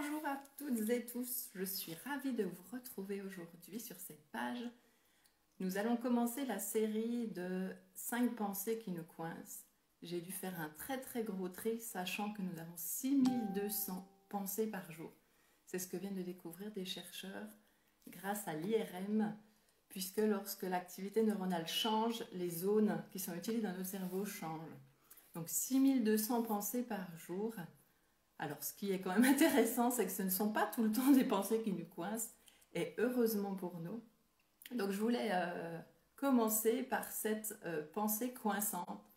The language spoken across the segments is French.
Bonjour à toutes et tous, je suis ravie de vous retrouver aujourd'hui sur cette page. Nous allons commencer la série de 5 pensées qui nous coincent. J'ai dû faire un très gros tri, sachant que nous avons 6200 pensées par jour. C'est ce que viennent de découvrir des chercheurs grâce à l'IRM, puisque lorsque l'activité neuronale change, les zones qui sont utilisées dans notre cerveau changent. Donc 6200 pensées par jour. Alors, ce qui est quand même intéressant, c'est que ce ne sont pas tout le temps des pensées qui nous coincent, et heureusement pour nous. Donc, je voulais commencer par cette pensée coinçante.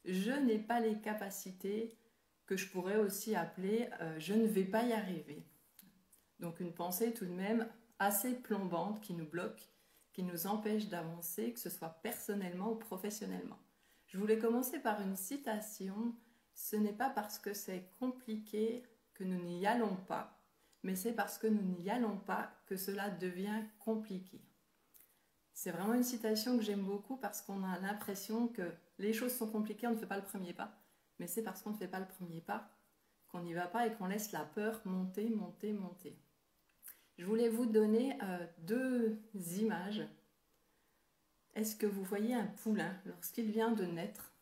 Je n'ai pas les capacités que je pourrais aussi appeler je ne vais pas y arriver. Donc, une pensée tout de même assez plombante qui nous bloque, qui nous empêche d'avancer, que ce soit personnellement ou professionnellement. Je voulais commencer par une citation. Ce n'est pas parce que c'est compliqué que nous n'y allons pas, mais c'est parce que nous n'y allons pas que cela devient compliqué. C'est vraiment une citation que j'aime beaucoup parce qu'on a l'impression que les choses sont compliquées, on ne fait pas le premier pas, mais c'est parce qu'on ne fait pas le premier pas qu'on n'y va pas et qu'on laisse la peur monter. Je voulais vous donner 2 images. Est-ce que vous voyez un poulain lorsqu'il vient de naître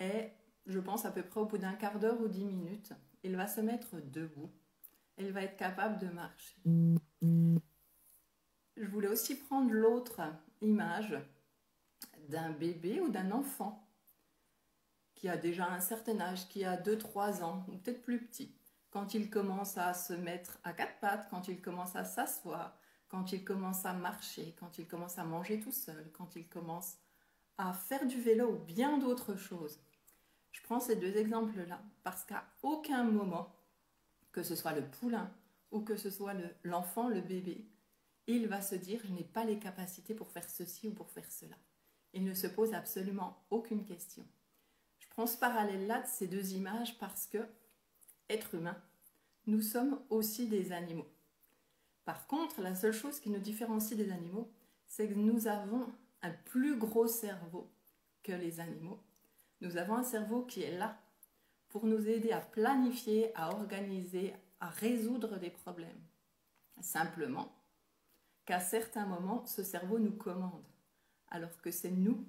et je pense à peu près au bout d'un quart d'heure ou 10 minutes, il va se mettre debout. Il va être capable de marcher. Je voulais aussi prendre l'autre image d'un bébé ou d'un enfant qui a déjà un certain âge, qui a 2-3 ans, ou peut-être plus petit. Quand il commence à se mettre à 4 pattes, quand il commence à s'asseoir, quand il commence à marcher, quand il commence à manger tout seul, quand il commence à faire du vélo ou bien d'autres choses. Je prends ces 2 exemples-là parce qu'à aucun moment, que ce soit le poulain ou que ce soit l'enfant, le bébé, il va se dire « je n'ai pas les capacités pour faire ceci ou pour faire cela ». Il ne se pose absolument aucune question. Je prends ce parallèle-là de ces 2 images parce que, être humain, nous sommes aussi des animaux. Par contre, la seule chose qui nous différencie des animaux, c'est que nous avons un plus gros cerveau que les animaux. Nous avons un cerveau qui est là pour nous aider à planifier, à organiser, à résoudre des problèmes. Simplement qu'à certains moments, ce cerveau nous commande, alors que c'est nous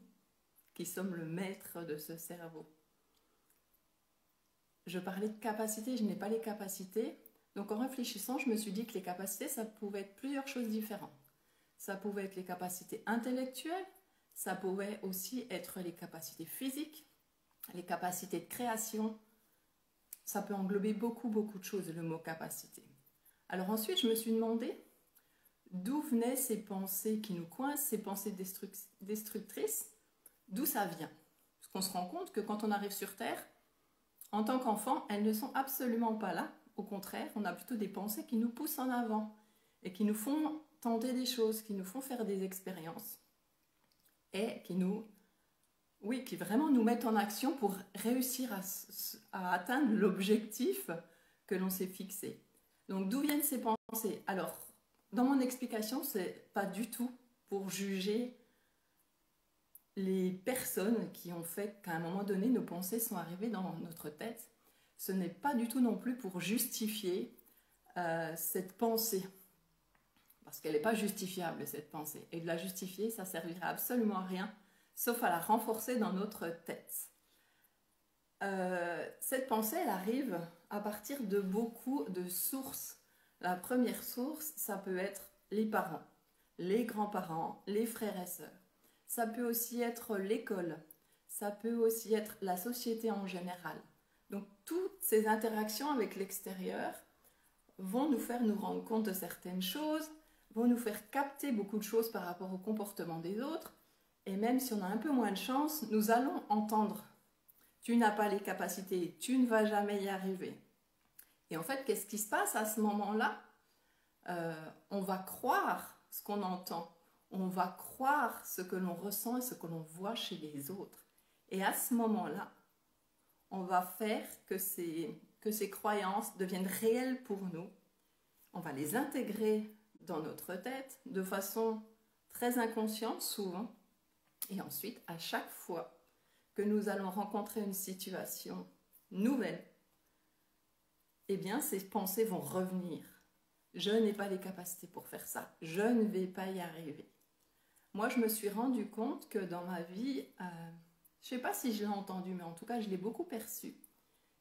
qui sommes le maître de ce cerveau. Je parlais de capacités, je n'ai pas les capacités. Donc en réfléchissant, je me suis dit que les capacités, ça pouvait être plusieurs choses différentes. Ça pouvait être les capacités intellectuelles, ça pouvait aussi être les capacités physiques, les capacités de création. Ça peut englober beaucoup de choses, le mot capacité. Alors ensuite, je me suis demandé d'où venaient ces pensées qui nous coincent, ces pensées destructrices, d'où ça vient. Parce qu'on se rend compte que quand on arrive sur Terre, en tant qu'enfant, elles ne sont absolument pas là. Au contraire, on a plutôt des pensées qui nous poussent en avant et qui nous font tenter des choses, qui nous font faire des expériences et qui vraiment nous mettent en action pour réussir à atteindre l'objectif que l'on s'est fixé. Donc d'où viennent ces pensées? Alors, dans mon explication, c'est pas du tout pour juger les personnes qui ont fait qu'à un moment donné, nos pensées sont arrivées dans notre tête. Ce n'est pas du tout non plus pour justifier cette pensée. Parce qu'elle n'est pas justifiable, cette pensée. Et de la justifier, ça ne servira absolument à rien, sauf à la renforcer dans notre tête. Cette pensée, elle arrive à partir de beaucoup de sources. La première source, ça peut être les parents, les grands-parents, les frères et sœurs. Ça peut aussi être l'école, ça peut aussi être la société en général. Donc toutes ces interactions avec l'extérieur vont nous faire nous rendre compte de certaines choses, vont nous faire capter beaucoup de choses par rapport au comportement des autres, et même si on a un peu moins de chance, nous allons entendre « tu n'as pas les capacités, tu ne vas jamais y arriver ». Et en fait, qu'est-ce qui se passe à ce moment-là? On va croire ce qu'on entend, on va croire ce que l'on ressent et ce que l'on voit chez les autres. Et à ce moment-là, on va faire que ces croyances deviennent réelles pour nous. On va les intégrer dans notre tête de façon très inconsciente souvent. Et ensuite, à chaque fois que nous allons rencontrer une situation nouvelle, eh bien ces pensées vont revenir. Je n'ai pas les capacités pour faire ça, je ne vais pas y arriver. Moi, je me suis rendu compte que dans ma vie, je ne sais pas si je l'ai entendu, mais en tout cas, je l'ai beaucoup perçu,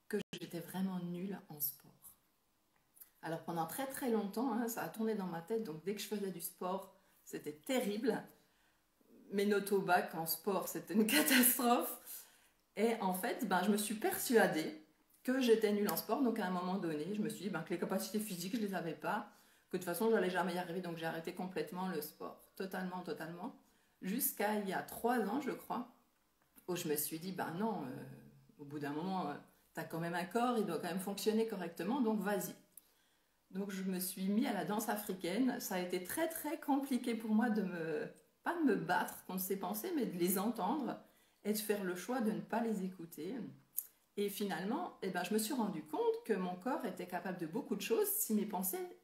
que j'étais vraiment nulle en sport. Alors pendant très très longtemps, hein, ça a tourné dans ma tête, donc dès que je faisais du sport, c'était terrible. Mes notes au bac en sport, c'était une catastrophe. Et en fait, je me suis persuadée que j'étais nulle en sport, donc à un moment donné, je me suis dit que les capacités physiques, je ne les avais pas, que de toute façon, je n'allais jamais y arriver, donc j'ai arrêté complètement le sport, totalement, jusqu'à il y a 3 ans, je crois, où je me suis dit, non, au bout d'un moment, tu as quand même un corps, il doit quand même fonctionner correctement, donc vas-y. Donc je me suis mis à la danse africaine. Ça a été très très compliqué pour moi pas de me battre contre ces pensées, mais de les entendre et de faire le choix de ne pas les écouter. Et finalement, je me suis rendu compte que mon corps était capable de beaucoup de choses si mes pensées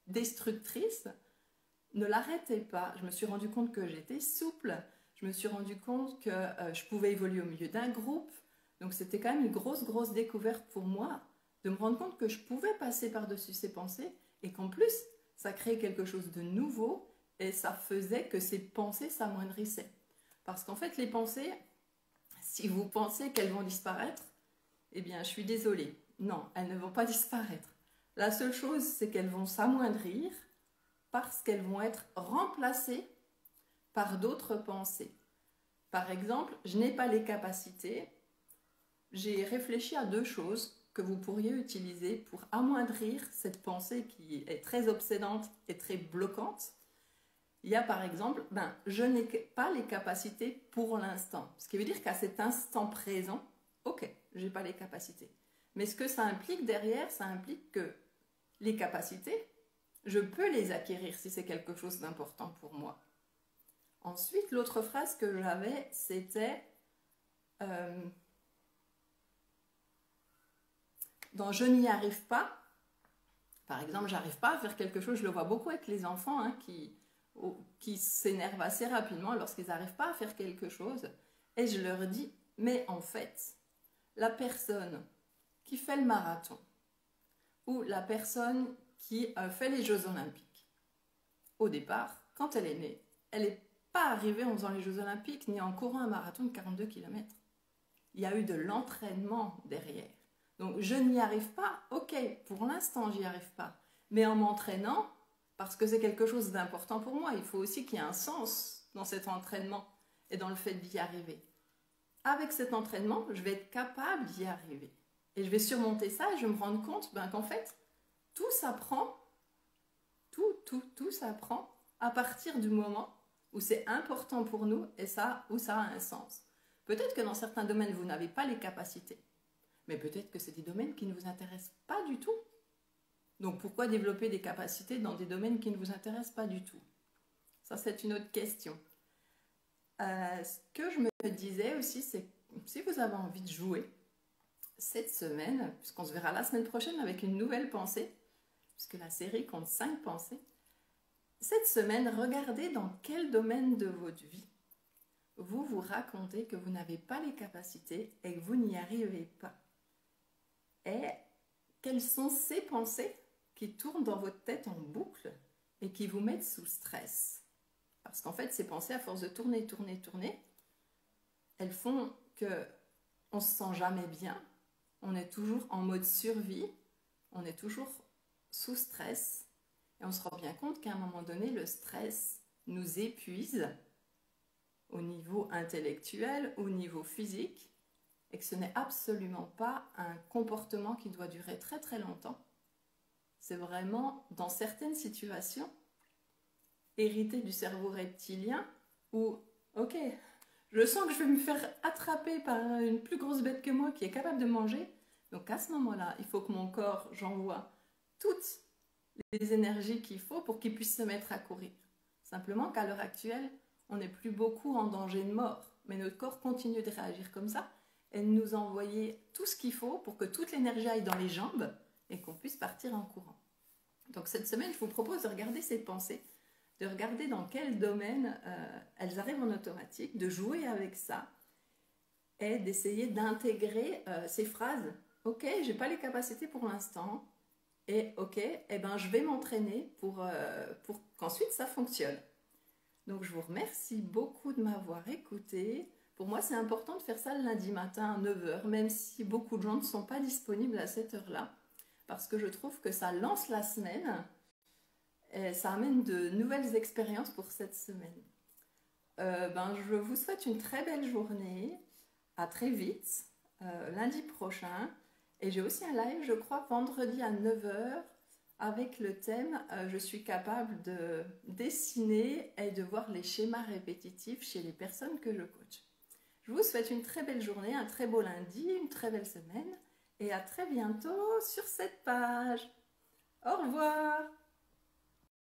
destructrices ne l'arrêtaient pas. Je me suis rendu compte que j'étais souple. Je me suis rendu compte que je pouvais évoluer au milieu d'un groupe. Donc c'était quand même une grosse découverte pour moi de me rendre compte que je pouvais passer par-dessus ces pensées et qu'en plus, ça créait quelque chose de nouveau et ça faisait que ces pensées s'amoindrissaient. Parce qu'en fait, les pensées, si vous pensez qu'elles vont disparaître, eh bien, je suis désolée. Non, elles ne vont pas disparaître. La seule chose, c'est qu'elles vont s'amoindrir parce qu'elles vont être remplacées par d'autres pensées. Par exemple, je n'ai pas les capacités. J'ai réfléchi à 2 choses que vous pourriez utiliser pour amoindrir cette pensée qui est très obsédante et très bloquante. Il y a par exemple, je n'ai pas les capacités pour l'instant. Ce qui veut dire qu'à cet instant présent, ok, je n'ai pas les capacités. Mais ce que ça implique derrière, ça implique que les capacités, je peux les acquérir si c'est quelque chose d'important pour moi. Ensuite, l'autre phrase que j'avais, c'était dans je n'y arrive pas. Par exemple, j'arrive pas à faire quelque chose, je le vois beaucoup avec les enfants qui s'énervent assez rapidement lorsqu'ils n'arrivent pas à faire quelque chose. Et je leur dis, mais en fait, la personne qui fait le marathon ou la personne qui fait les Jeux Olympiques, au départ, quand elle est née, elle n'est pas arrivée en faisant les Jeux Olympiques ni en courant un marathon de 42 km. Il y a eu de l'entraînement derrière. Donc je n'y arrive pas, ok, pour l'instant j'y arrive pas. Mais en m'entraînant, parce que c'est quelque chose d'important pour moi, il faut aussi qu'il y ait un sens dans cet entraînement et dans le fait d'y arriver. Avec cet entraînement, je vais être capable d'y arriver. Et je vais surmonter ça et je vais me rendre compte qu'en fait, tout s'apprend, tout s'apprend à partir du moment où c'est important pour nous et où ça a un sens. Peut-être que dans certains domaines, vous n'avez pas les capacités. Mais peut-être que c'est des domaines qui ne vous intéressent pas du tout. Donc pourquoi développer des capacités dans des domaines qui ne vous intéressent pas du tout? Ça, c'est une autre question. Ce que je me disais aussi, c'est que si vous avez envie de jouer cette semaine, puisqu'on se verra la semaine prochaine avec une nouvelle pensée, puisque la série compte 5 pensées, cette semaine, regardez dans quel domaine de votre vie vous vous racontez que vous n'avez pas les capacités et que vous n'y arrivez pas. Et quelles sont ces pensées qui tournent dans votre tête en boucle et qui vous mettent sous stress? Parce qu'en fait, ces pensées, à force de tourner, elles font qu'on ne se sent jamais bien, on est toujours en mode survie, on est toujours sous stress et on se rend bien compte qu'à un moment donné, le stress nous épuise au niveau intellectuel, au niveau physique, et que ce n'est absolument pas un comportement qui doit durer très très longtemps. C'est vraiment, dans certaines situations, hérité du cerveau reptilien, où, ok, je sens que je vais me faire attraper par une plus grosse bête que moi qui est capable de manger, donc à ce moment-là, il faut que mon corps, j'envoie toutes les énergies qu'il faut pour qu'il puisse se mettre à courir. Simplement qu'à l'heure actuelle, on n'est plus beaucoup en danger de mort, mais notre corps continue de réagir comme ça et de nous envoyer tout ce qu'il faut pour que toute l'énergie aille dans les jambes et qu'on puisse partir en courant. Donc cette semaine, je vous propose de regarder ces pensées, de regarder dans quel domaine elles arrivent en automatique, de jouer avec ça et d'essayer d'intégrer ces phrases ok, j'ai pas les capacités pour l'instant, et ok, eh ben, je vais m'entraîner pour qu'ensuite ça fonctionne. Donc je vous remercie beaucoup de m'avoir écouté. Pour moi, c'est important de faire ça le lundi matin à 9 heures, même si beaucoup de gens ne sont pas disponibles à cette heure-là, parce que je trouve que ça lance la semaine et ça amène de nouvelles expériences pour cette semaine. Je vous souhaite une très belle journée. À très vite, lundi prochain. Et j'ai aussi un live, je crois, vendredi à 9 heures avec le thème je suis capable de dessiner et de voir les schémas répétitifs chez les personnes que je coach. Je vous souhaite une très belle journée, un très beau lundi, une très belle semaine et à très bientôt sur cette page. Au revoir!